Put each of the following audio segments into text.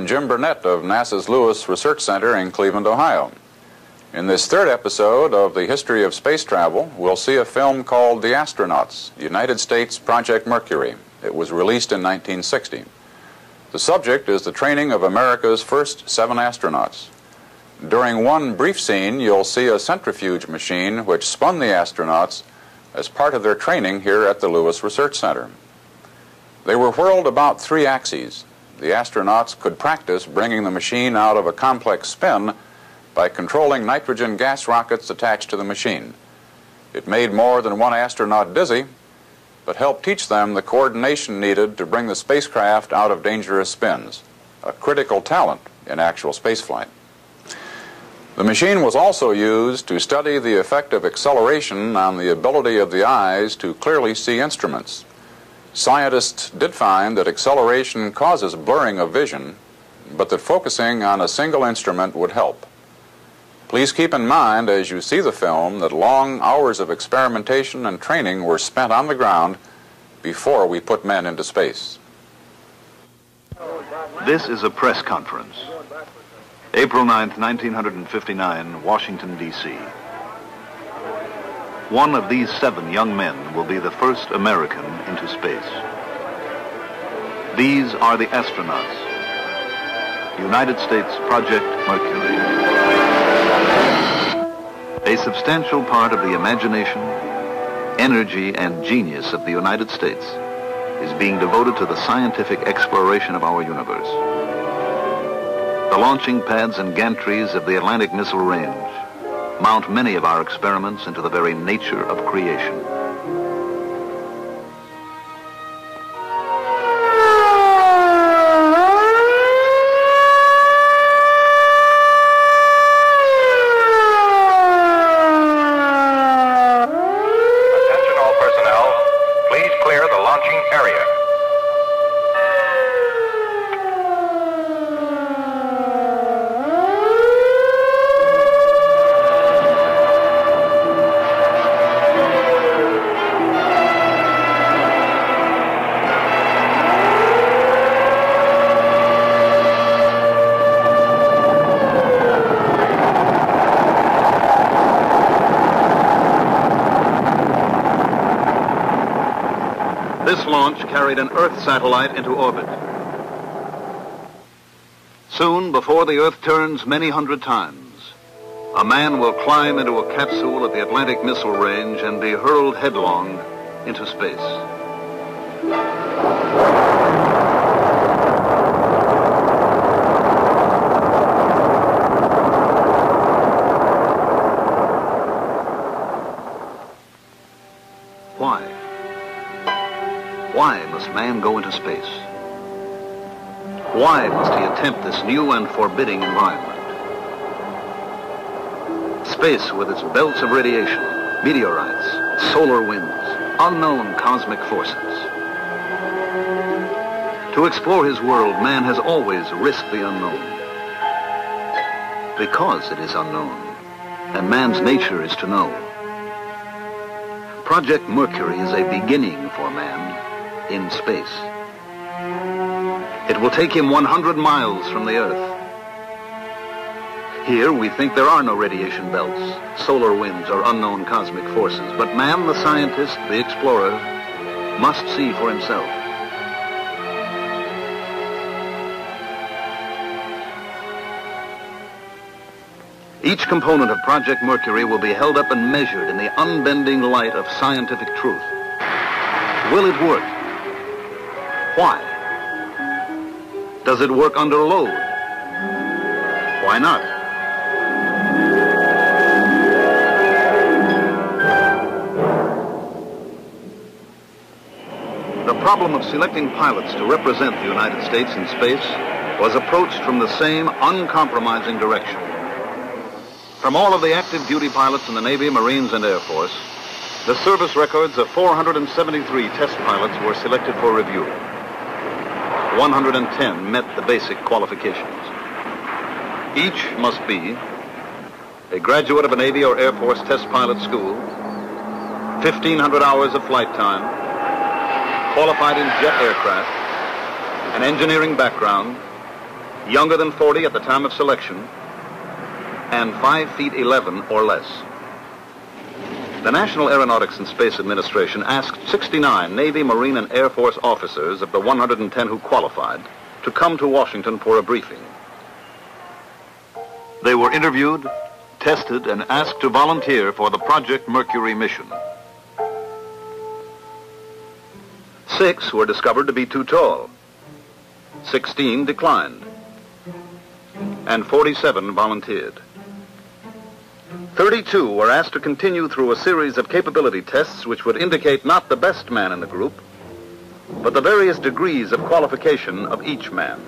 I'm Jim Burnett of NASA's Lewis Research Center in Cleveland, Ohio. In this third episode of the history of space travel, we'll see a film called The Astronauts, United States Project Mercury. It was released in 1960. The subject is the training of America's first 7 astronauts. During one brief scene, you'll see a centrifuge machine which spun the astronauts as part of their training here at the Lewis Research Center. They were whirled about 3 axes. The astronauts could practice bringing the machine out of a complex spin by controlling nitrogen gas rockets attached to the machine. It made more than one astronaut dizzy, but helped teach them the coordination needed to bring the spacecraft out of dangerous spins, a critical talent in actual spaceflight. The machine was also used to study the effect of acceleration on the ability of the eyes to clearly see instruments. Scientists did find that acceleration causes blurring of vision, but that focusing on a single instrument would help. Please keep in mind as you see the film that long hours of experimentation and training were spent on the ground before we put men into space. This is a press conference. April 9th, 1959, Washington, D.C. One of these 7 young men will be the first American into space. These are the astronauts. United States Project Mercury. A substantial part of the imagination, energy, and genius of the United States is being devoted to the scientific exploration of our universe. The launching pads and gantries of the Atlantic Missile Range mount many of our experiments into the very nature of creation. Attention all personnel, please clear the launching area. This launch carried an Earth satellite into orbit. Soon, before the Earth turns many hundred times, a man will climb into a capsule at the Atlantic Missile Range and be hurled headlong into space. Why? Why must man go into space? Why must he attempt this new and forbidding environment? Space with its belts of radiation, meteorites, solar winds, unknown cosmic forces. To explore his world, man has always risked the unknown. Because it is unknown, and man's nature is to know. Project Mercury is a beginning for man in space. It will take him 100 miles from the Earth. Here we think there are no radiation belts, solar winds, or unknown cosmic forces, but man, the scientist, the explorer, must see for himself. Each component of Project Mercury will be held up and measured in the unbending light of scientific truth. Will it work? Why? Does it work under load? Why not? The problem of selecting pilots to represent the United States in space was approached from the same uncompromising direction. From all of the active duty pilots in the Navy, Marines, and Air Force, the service records of 473 test pilots were selected for review. 110 met the basic qualifications. Each must be a graduate of a Navy or Air Force test pilot school, 1,500 hours of flight time, qualified in jet aircraft, an engineering background, younger than 40 at the time of selection, and 5 feet 11 or less. The National Aeronautics and Space Administration asked 69 Navy, Marine, and Air Force officers of the 110 who qualified to come to Washington for a briefing. They were interviewed, tested, and asked to volunteer for the Project Mercury mission. 6 were discovered to be too tall. 16 declined. And 47 volunteered. 32 were asked to continue through a series of capability tests which would indicate not the best man in the group, but the various degrees of qualification of each man.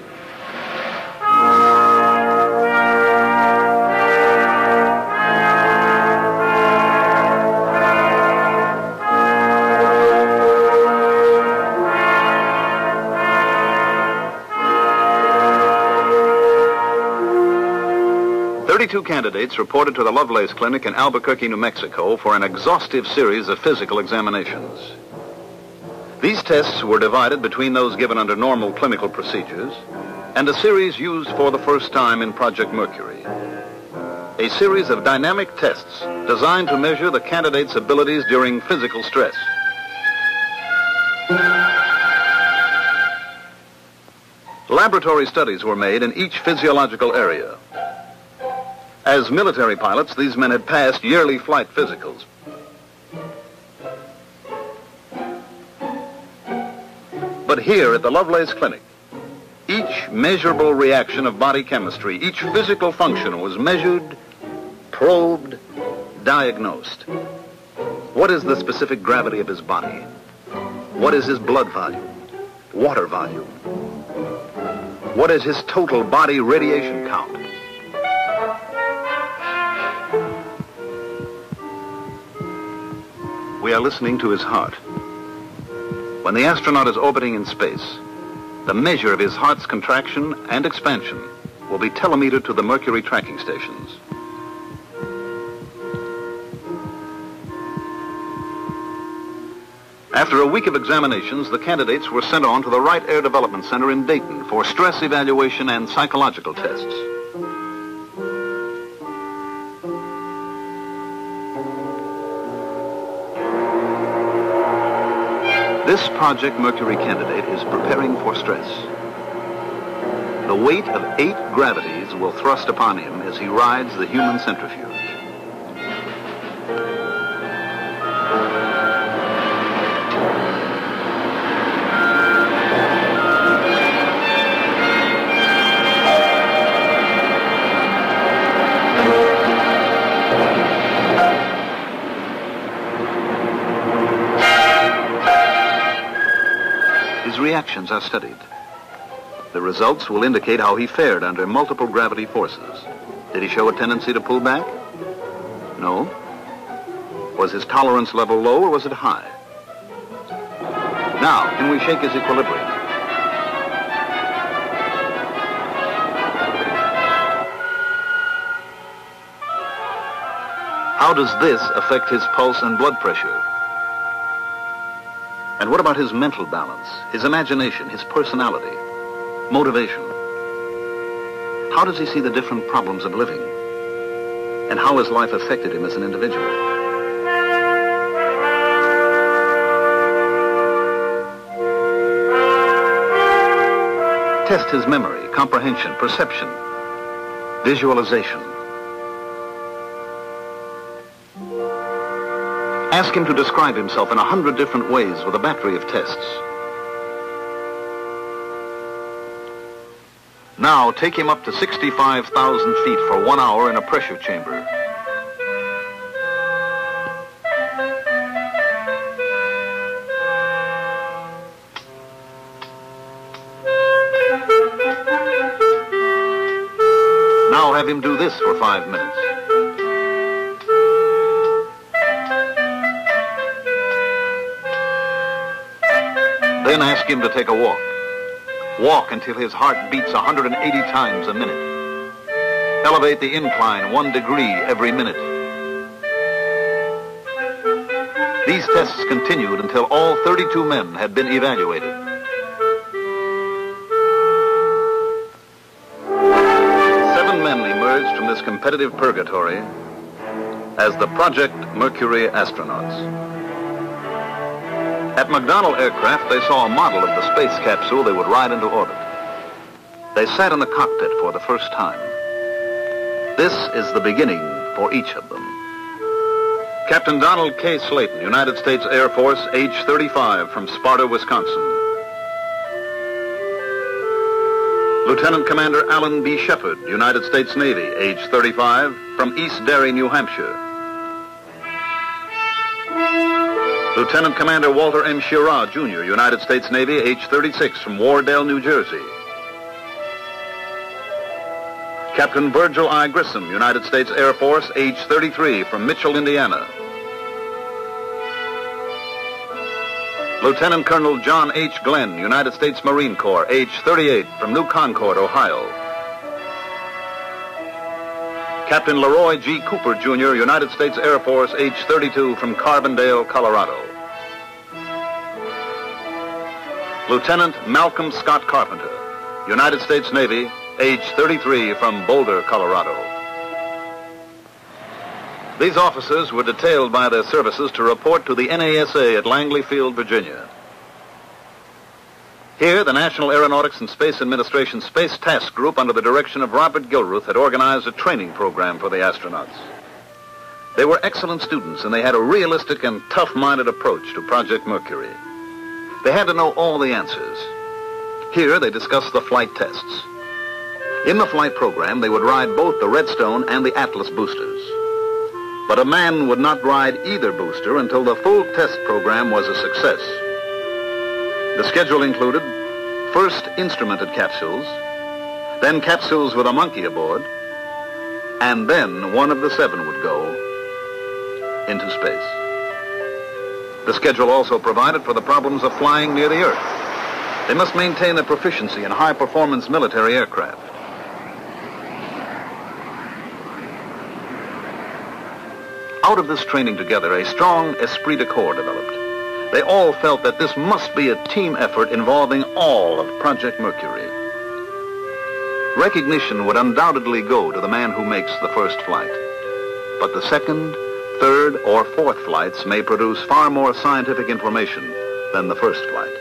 Two candidates reported to the Lovelace Clinic in Albuquerque, New Mexico for an exhaustive series of physical examinations. These tests were divided between those given under normal clinical procedures and a series used for the first time in Project Mercury. A series of dynamic tests designed to measure the candidates' abilities during physical stress. Laboratory studies were made in each physiological area. As military pilots, these men had passed yearly flight physicals. But here at the Lovelace Clinic, each measurable reaction of body chemistry, each physical function was measured, probed, diagnosed. What is the specific gravity of his body? What is his blood volume, water volume? What is his total body radiation count? We are listening to his heart. When the astronaut is orbiting in space, the measure of his heart's contraction and expansion will be telemetered to the Mercury tracking stations. After a week of examinations, the candidates were sent on to the Wright Air Development Center in Dayton for stress evaluation and psychological tests. This Project Mercury candidate is preparing for stress. The weight of 8 gravities will thrust upon him as he rides the human centrifuge. Reactions are studied. The results will indicate how he fared under multiple gravity forces. Did he show a tendency to pull back? No. Was his tolerance level low or was it high? Now, can we shake his equilibrium? How does this affect his pulse and blood pressure? And what about his mental balance, his imagination, his personality, motivation? How does he see the different problems of living? And how has life affected him as an individual? Test his memory, comprehension, perception, visualization. Ask him to describe himself in 100 different ways with a battery of tests. Now, take him up to 65,000 feet for 1 hour in a pressure chamber. Now have him do this for 5 minutes. Then ask him to take a walk. Walk until his heart beats 180 times a minute. Elevate the incline 1 degree every minute. These tests continued until all 32 men had been evaluated. emerged from this competitive purgatory as the Project Mercury astronauts. At McDonnell Aircraft, they saw a model of the space capsule they would ride into orbit. They sat in the cockpit for the first time. This is the beginning for each of them. Captain Donald K. Slayton, United States Air Force, age 35, from Sparta, Wisconsin. Lieutenant Commander Alan B. Shepard, United States Navy, age 35, from East Derry, New Hampshire. Lieutenant Commander Walter M. Schirra, Jr., United States Navy, age 36, from Wardale, New Jersey. Captain Virgil I. Grissom, United States Air Force, age 33, from Mitchell, Indiana. Lieutenant Colonel John H. Glenn, United States Marine Corps, age 38, from New Concord, Ohio. Captain Leroy G. Cooper, Jr., United States Air Force, age 32, from Carbondale, Colorado. Lieutenant Malcolm Scott Carpenter, United States Navy, age 33, from Boulder, Colorado. These officers were detailed by their services to report to the NASA at Langley Field, Virginia. Here, the National Aeronautics and Space Administration Space Task Group, under the direction of Robert Gilruth, had organized a training program for the astronauts. They were excellent students, and they had a realistic and tough-minded approach to Project Mercury. They had to know all the answers. Here, they discussed the flight tests. In the flight program, they would ride both the Redstone and the Atlas boosters. But a man would not ride either booster until the full test program was a success. The schedule included first instrumented capsules, then capsules with a monkey aboard, and then one of the 7 would go into space. The schedule also provided for the problems of flying near the Earth. They must maintain their proficiency in high-performance military aircraft. Out of this training together, a strong esprit de corps developed. They all felt that this must be a team effort involving all of Project Mercury. Recognition would undoubtedly go to the man who makes the first flight. But the second, third, or fourth flights may produce far more scientific information than the first flight.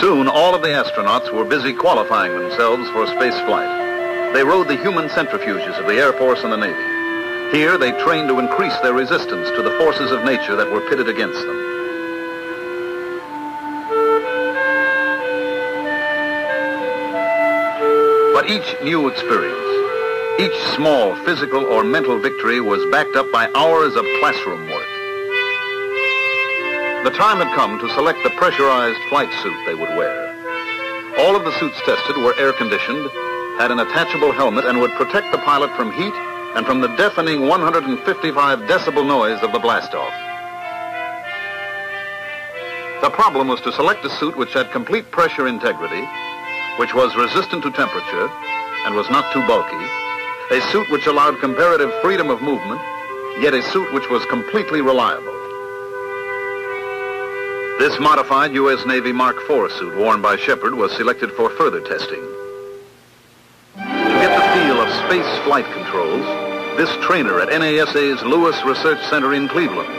Soon, all of the astronauts were busy qualifying themselves for space flight. They rode the human centrifuges of the Air Force and the Navy. Here, they trained to increase their resistance to the forces of nature that were pitted against them. But each new experience, each small physical or mental victory was backed up by hours of classroom work. The time had come to select the pressurized flight suit they would wear. All of the suits tested were air-conditioned, had an attachable helmet, and would protect the pilot from heat and from the deafening 155 decibel noise of the blastoff. The problem was to select a suit which had complete pressure integrity, which was resistant to temperature and was not too bulky, a suit which allowed comparative freedom of movement, yet a suit which was completely reliable. This modified U.S. Navy Mark IV suit worn by Shepard was selected for further testing. To get the feel of space flight controls, this trainer at NASA's Lewis Research Center in Cleveland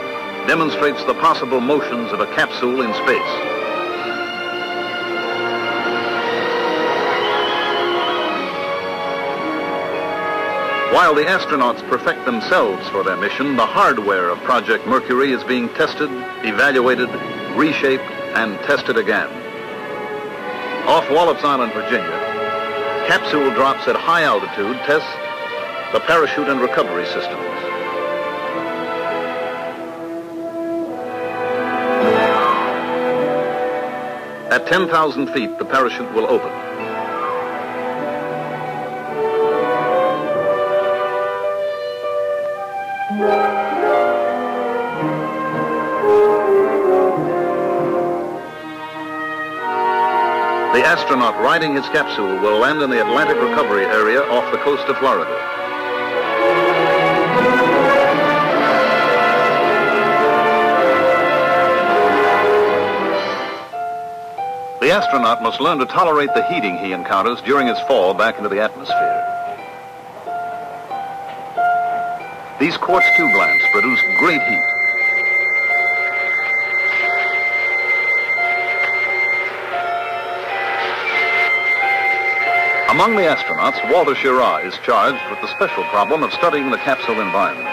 demonstrates the possible motions of a capsule in space. While the astronauts perfect themselves for their mission, the hardware of Project Mercury is being tested, evaluated, reshaped, and tested again. Off Wallops Island, Virginia, capsule drops at high altitude test the parachute and recovery systems. At 10,000 feet, the parachute will open. The astronaut riding his capsule will land in the Atlantic recovery area off the coast of Florida. The astronaut must learn to tolerate the heating he encounters during his fall back into the atmosphere. These quartz tube lamps produce great heat. Among the astronauts, Walter Schirra is charged with the special problem of studying the capsule environment.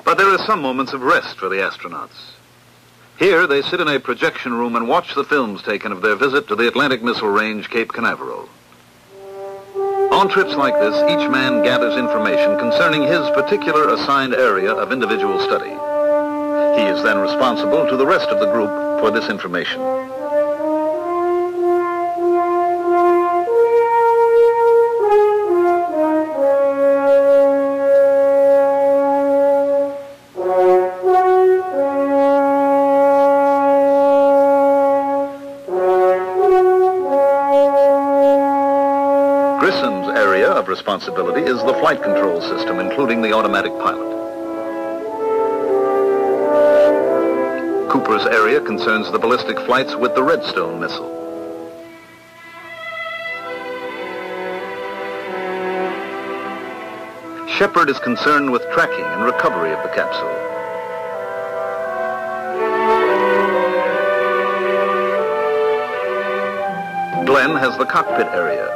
But there are some moments of rest for the astronauts. Here, they sit in a projection room and watch the films taken of their visit to the Atlantic Missile Range, Cape Canaveral. On trips like this, each man gathers information concerning his particular assigned area of individual study. He is then responsible to the rest of the group for this information. Grissom's area of responsibility is the flight control system, including the automatic pilot. Cooper's area concerns the ballistic flights with the Redstone missile. Shepard is concerned with tracking and recovery of the capsule. Glenn has the cockpit area.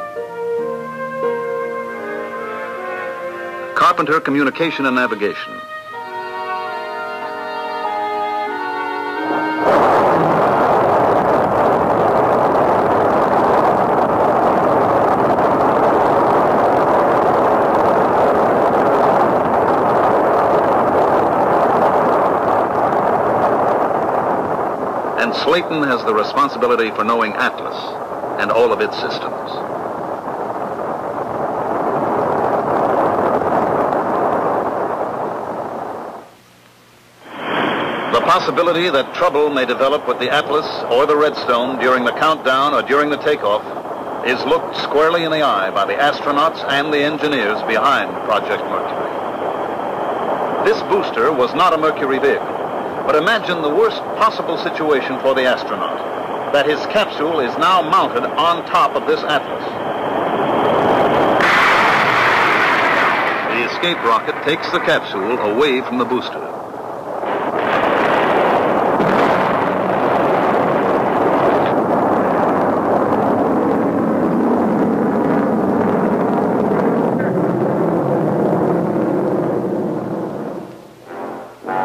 Carpenter, communication and navigation. And Slayton has the responsibility for knowing Atlas and all of its systems. The possibility that trouble may develop with the Atlas or the Redstone during the countdown or during the takeoff is looked squarely in the eye by the astronauts and the engineers behind Project Mercury. This booster was not a Mercury vehicle, but imagine the worst possible situation for the astronaut, that his capsule is now mounted on top of this Atlas. The escape rocket takes the capsule away from the booster.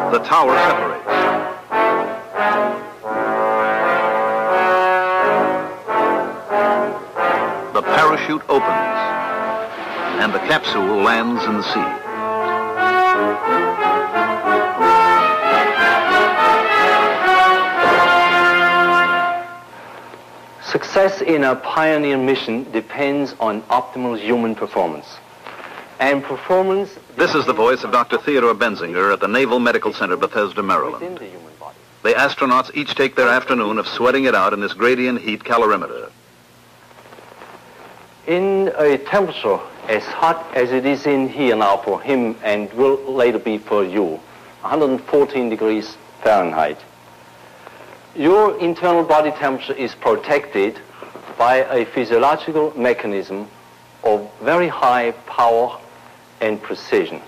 The tower separates. The parachute opens, and the capsule lands in the sea. Success in a pioneer mission depends on optimal human performance. And performance... This is the voice of Dr. Theodore Benzinger at the Naval Medical Center, Bethesda, Maryland. The astronauts each take their afternoon of sweating it out in this gradient heat calorimeter. In a temperature as hot as it is in here now for him and will later be for you, 114 degrees Fahrenheit, your internal body temperature is protected by a physiological mechanism of very high power and precision.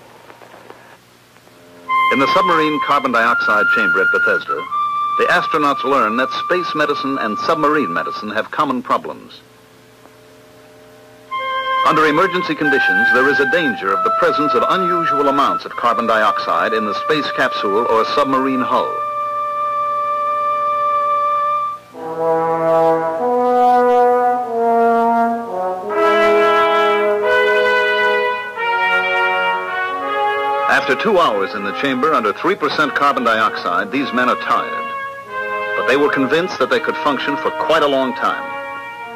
In the submarine carbon dioxide chamber at Bethesda, the astronauts learn that space medicine and submarine medicine have common problems. Under emergency conditions, there is a danger of the presence of unusual amounts of carbon dioxide in the space capsule or submarine hull. After 2 hours in the chamber under 3% carbon dioxide, these men are tired. But they were convinced that they could function for quite a long time.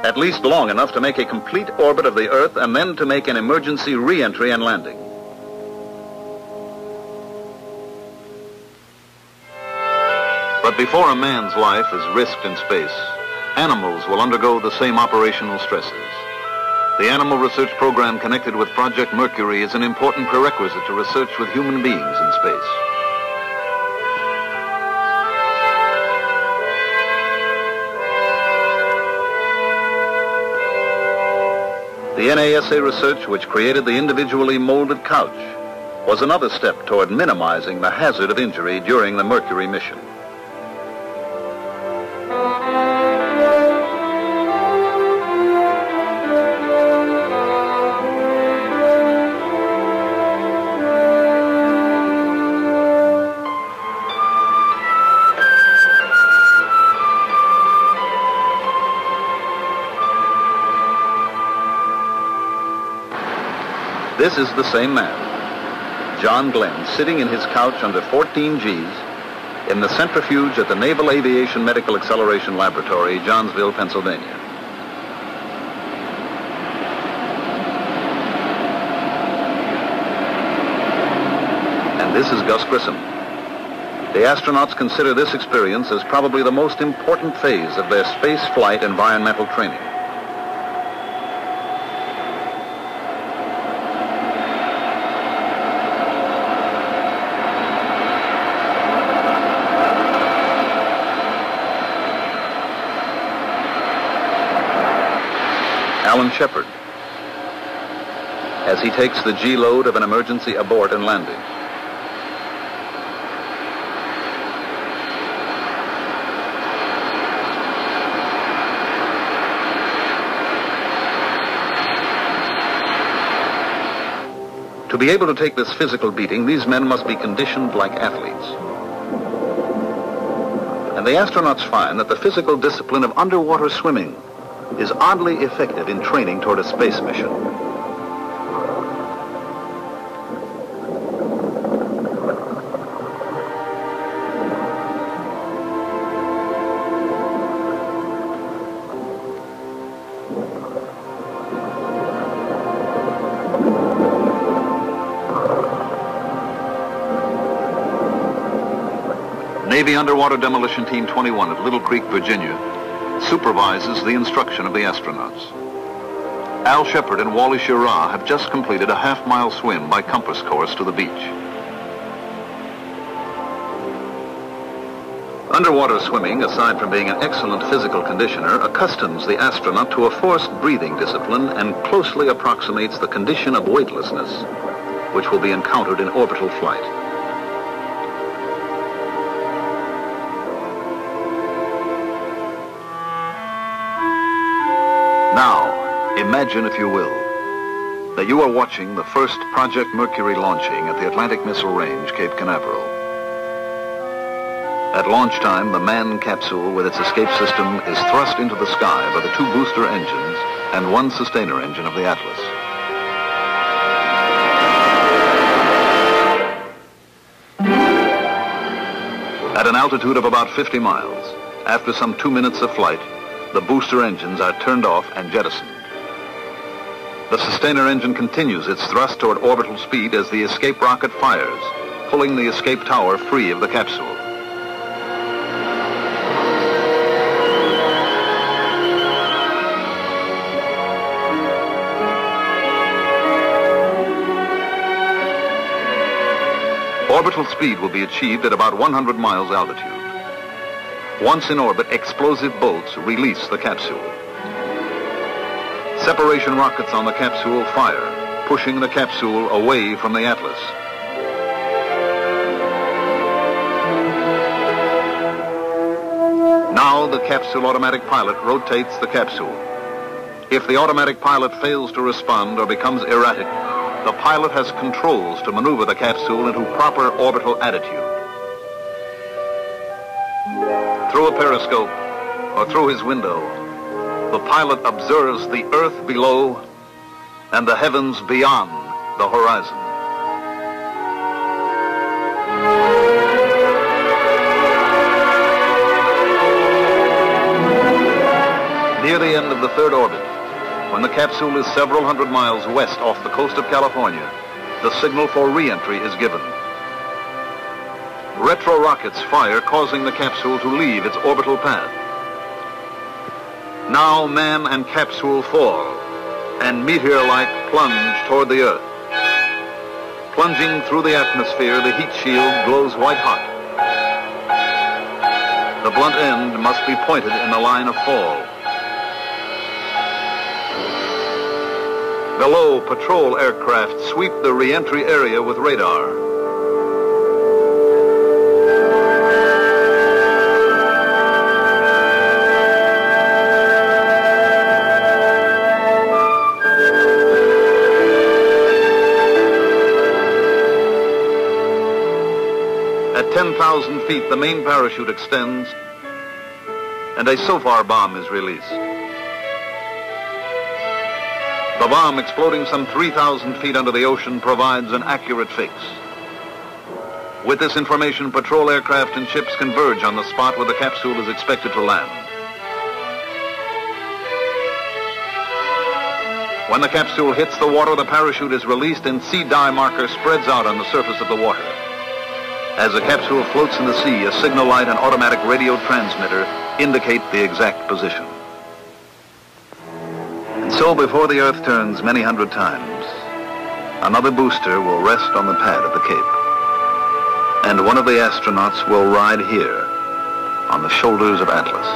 At least long enough to make a complete orbit of the Earth and then to make an emergency re-entry and landing. But before a man's life is risked in space, animals will undergo the same operational stresses. The animal research program connected with Project Mercury is an important prerequisite to research with human beings in space. The NASA research, which created the individually molded couch, was another step toward minimizing the hazard of injury during the Mercury mission. This is the same man, John Glenn, sitting in his couch under 14 Gs in the centrifuge at the Naval Aviation Medical Acceleration Laboratory, Johnsville, Pennsylvania. And this is Gus Grissom. The astronauts consider this experience as probably the most important phase of their space flight environmental training. Alan Shepard, as he takes the G-load of an emergency abort and landing. To be able to take this physical beating, these men must be conditioned like athletes. And the astronauts find that the physical discipline of underwater swimming is oddly effective in training toward a space mission. Navy Underwater Demolition Team 21 at Little Creek, Virginia, supervises the instruction of the astronauts. Al Shepard and Wally Schirra have just completed a half-mile swim by compass course to the beach. Underwater swimming, aside from being an excellent physical conditioner, accustoms the astronaut to a forced breathing discipline and closely approximates the condition of weightlessness, which will be encountered in orbital flight. Now, imagine, if you will, that you are watching the first Project Mercury launching at the Atlantic Missile Range, Cape Canaveral. At launch time, the manned capsule with its escape system is thrust into the sky by the two booster engines and one sustainer engine of the Atlas. At an altitude of about 50 miles, after some 2 minutes of flight, the booster engines are turned off and jettisoned. The sustainer engine continues its thrust toward orbital speed as the escape rocket fires, pulling the escape tower free of the capsule. Orbital speed will be achieved at about 100 miles altitude. Once in orbit, explosive bolts release the capsule. Separation rockets on the capsule fire, pushing the capsule away from the Atlas. Now the capsule automatic pilot rotates the capsule. If the automatic pilot fails to respond or becomes erratic, the pilot has controls to maneuver the capsule into proper orbital attitude. Through a periscope or through his window, the pilot observes the earth below and the heavens beyond the horizon. Near the end of the third orbit, when the capsule is several hundred miles west off the coast of California, the signal for re-entry is given. Retro rockets fire, causing the capsule to leave its orbital path. Now man and capsule fall, and meteor-like plunge toward the Earth. Plunging through the atmosphere, the heat shield glows white hot. The blunt end must be pointed in the line of fall. Below, patrol aircraft sweep the re-entry area with radar. At 10,000 feet, the main parachute extends, and a SOFAR bomb is released. The bomb, exploding some 3,000 feet under the ocean, provides an accurate fix. With this information, patrol aircraft and ships converge on the spot where the capsule is expected to land. When the capsule hits the water, the parachute is released and sea dye marker spreads out on the surface of the water. As the capsule floats in the sea, a signal light and automatic radio transmitter indicate the exact position. And so before the Earth turns many hundred times, another booster will rest on the pad of the Cape. And one of the astronauts will ride here on the shoulders of Atlas.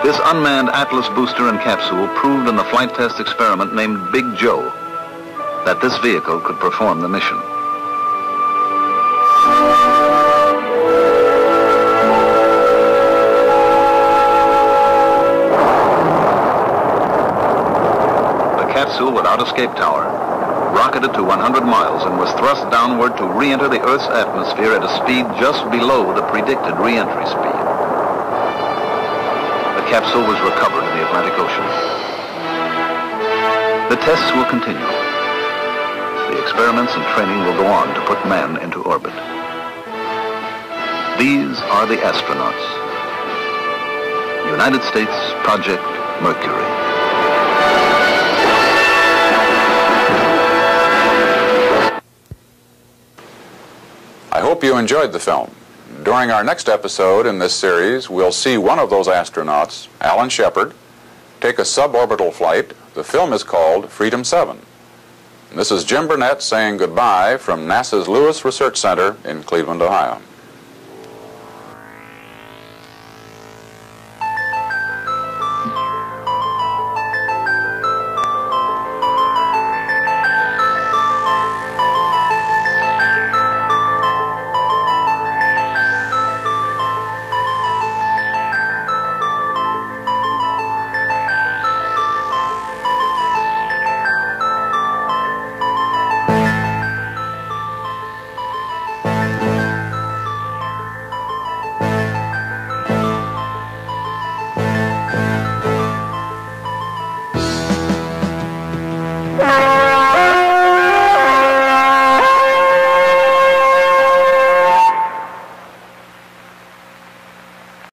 This unmanned Atlas booster and capsule proved in the flight test experiment named Big Joe that this vehicle could perform the mission. Capsule without escape tower rocketed to 100 miles and was thrust downward to re-enter the Earth's atmosphere at a speed just below the predicted re-entry speed. The capsule was recovered in the Atlantic Ocean. The tests will continue. The experiments and training will go on to put man into orbit. These are the astronauts. United States Project Mercury. I hope you enjoyed the film. During our next episode in this series, we'll see one of those astronauts, Alan Shepard, take a suborbital flight. The film is called Freedom 7. This is Jim Burnett saying goodbye from NASA's Lewis Research Center in Cleveland, Ohio. Bye.